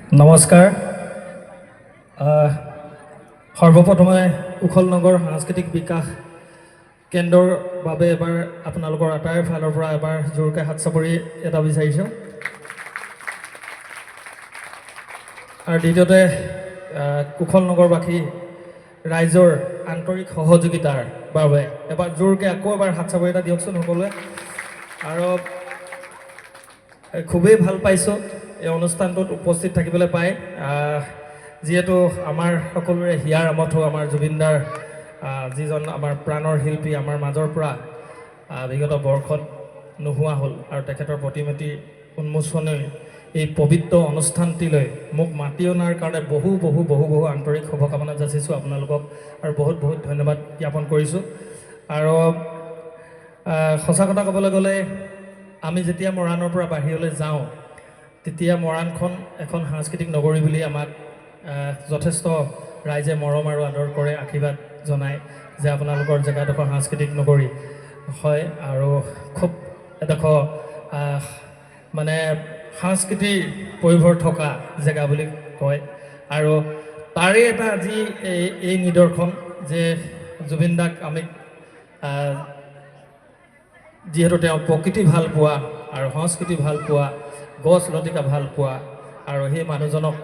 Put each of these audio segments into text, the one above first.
নমস্কাৰ। সৰ্বপ্ৰথমে কুশল নগৰ সাংস্কৃতিক বিকাশ কেন্দ্ৰৰ বাবে এবাৰ আপোনালোকৰ আটাইৰ ফালৰ পৰা এবাৰ জোৰকৈ হাত চাপৰি এটা বিচাৰিছোঁ। আৰু দ্বিতীয়তে কুশল নগৰবাসী ৰাইজৰ আন্তৰিক সহযোগিতাৰ বাবে এবাৰ জোৰকৈ আকৌ এবাৰ হাত চাপৰি এটা দিয়কচোন সকলোৱে। আৰু খুবেই ভাল পাইছোঁ এই অনুষ্ঠানটোত উপস্থিত থাকিবলৈ পাই, যিহেতু আমাৰ সকলোৰে হিয়াৰ আমঠু আমাৰ জুবিনদাৰ যিজন আমাৰ প্ৰাণৰ শিল্পী আমাৰ মাজৰ পৰা বিগত বৰ্ষত নোহোৱা হ'ল, আৰু তেখেতৰ প্ৰতিমূৰ্তি উন্মোচনী এই পবিত্ৰ অনুষ্ঠানটিলৈ মোক মাতি অনাৰ কাৰণে বহু আন্তৰিক শুভকামনা যাচিছোঁ আপোনালোকক, আৰু বহুত ধন্যবাদ জ্ঞাপন কৰিছোঁ। আৰু সঁচা কথা ক'বলৈ গ'লে আমি যেতিয়া মৰাণৰ পৰা বাহিৰলৈ যাওঁ তেতিয়া মৰাণখন এখন সাংস্কৃতিক নগৰী বুলি আমাক যথেষ্ট ৰাইজে মৰম আৰু আদৰ কৰে, আশীৰ্বাদ জনায় যে আপোনালোকৰ জেগাডোখৰ সাংস্কৃতিক নগৰী হয় আৰু খুব এডোখৰ মানে সাংস্কৃতিৰ পৰিভৰ থকা জেগা বুলি কয়। আৰু তাৰে এটা আজি এই নিদৰ্শন যে জুবিন দাক আমি যিহেতু তেওঁ প্ৰকৃতি ভাল পোৱা আৰু সংস্কৃতি ভাল পোৱা, গছ লতিকা ভাল পোৱা, আৰু সেই মানুহজনক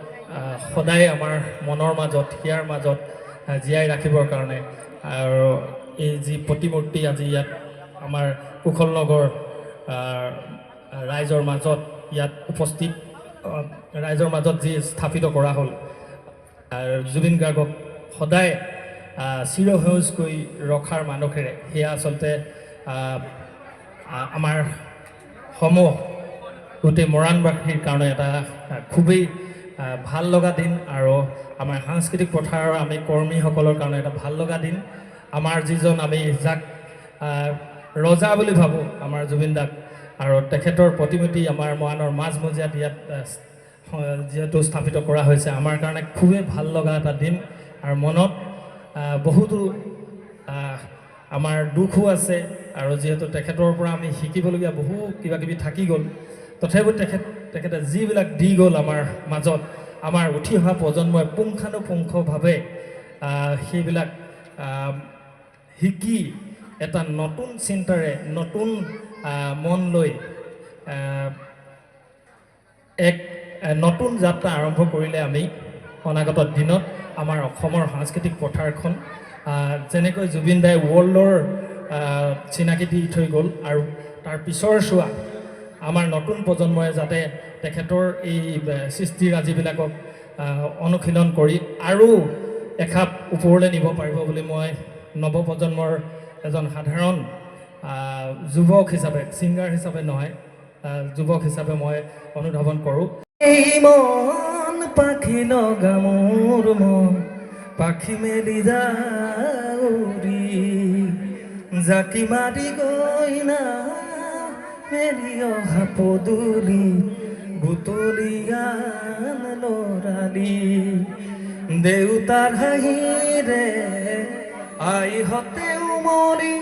সদায় আমাৰ মনৰ মাজত হিয়াৰ মাজত জীয়াই ৰাখিবৰ কাৰণে আৰু এই যি প্ৰতিমূৰ্তি আজি ইয়াত আমাৰ কুশল নগৰ ৰাইজৰ মাজত ইয়াত উপস্থিত ৰাইজৰ মাজত যি স্থাপিত কৰা হ'ল, জুবিন গাৰ্গক সদায় চিৰসেউজ কৰি ৰখাৰ মানসেৰে, সেয়া আচলতে আমাৰ সমূহ গোটেই মৰাণবাসীৰ কাৰণে এটা খুবেই ভাল লগা দিন, আৰু আমাৰ সাংস্কৃতিক পথাৰৰ আমি কৰ্মীসকলৰ কাৰণে এটা ভাল লগা দিন। আমাৰ যিজন আমি যাক ৰজা বুলি ভাবোঁ আমাৰ জুবিন দাক, আৰু তেখেতৰ প্ৰতিমূৰ্তি আমাৰ মৰাণৰ মাজমজিয়াত ইয়াত যিহেতু স্থাপিত কৰা হৈছে, আমাৰ কাৰণে খুবেই ভাল লগা এটা দিন। আৰু মনত বহুতো আমাৰ দুখো আছে, আৰু যিহেতু তেখেতৰ পৰা আমি শিকিবলগীয়া বহু কিবাকিবি থাকি গ'ল, তথাপিও তেখেতে যিবিলাক দি গ'ল আমাৰ মাজত, আমাৰ উঠি অহা প্ৰজন্মই পুংখানুপুংখভাৱে সেইবিলাক শিকি এটা নতুন চিন্তাৰে নতুন মন লৈ এক নতুন যাত্ৰা আৰম্ভ কৰিলে আমি অনাগত দিনত আমাৰ অসমৰ সাংস্কৃতিক পথাৰখন যেনেকৈ জুবিন দাই ৱৰ্ল্ডৰ চিনাকি দি থৈ গ'ল, আৰু তাৰ পিছৰ চোৱা আমাৰ নতুন প্ৰজন্মই যাতে তেখেতৰ এই সৃষ্টিৰাজিবিলাকক অনুশীলন কৰি আৰু এখাপ ওপৰলৈ নিব পাৰিব বুলি মই নৱপ্ৰজন্মৰ এজন সাধাৰণ যুৱক হিচাপে, ছিংগাৰ হিচাপে নহয়, যুৱক হিচাপে মই অনুধাৱন কৰোঁ। এই মন পাখি লগা মোৰ মন পাখি মেলি যাউৰি জাকি মাৰি গৈ না মেলি অহা পদূলি বুটলিয়ান লৰালি দেউতাৰ হাঁহিৰে আইহঁতে উমলি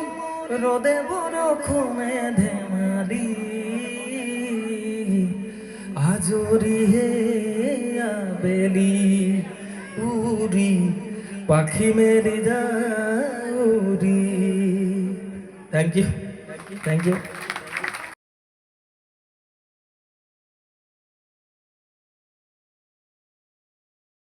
ৰ'দে বৰষুণে ধেমালি আজৰি আবেলি উৰি পাখি মেলি যাউৰি। Thank U.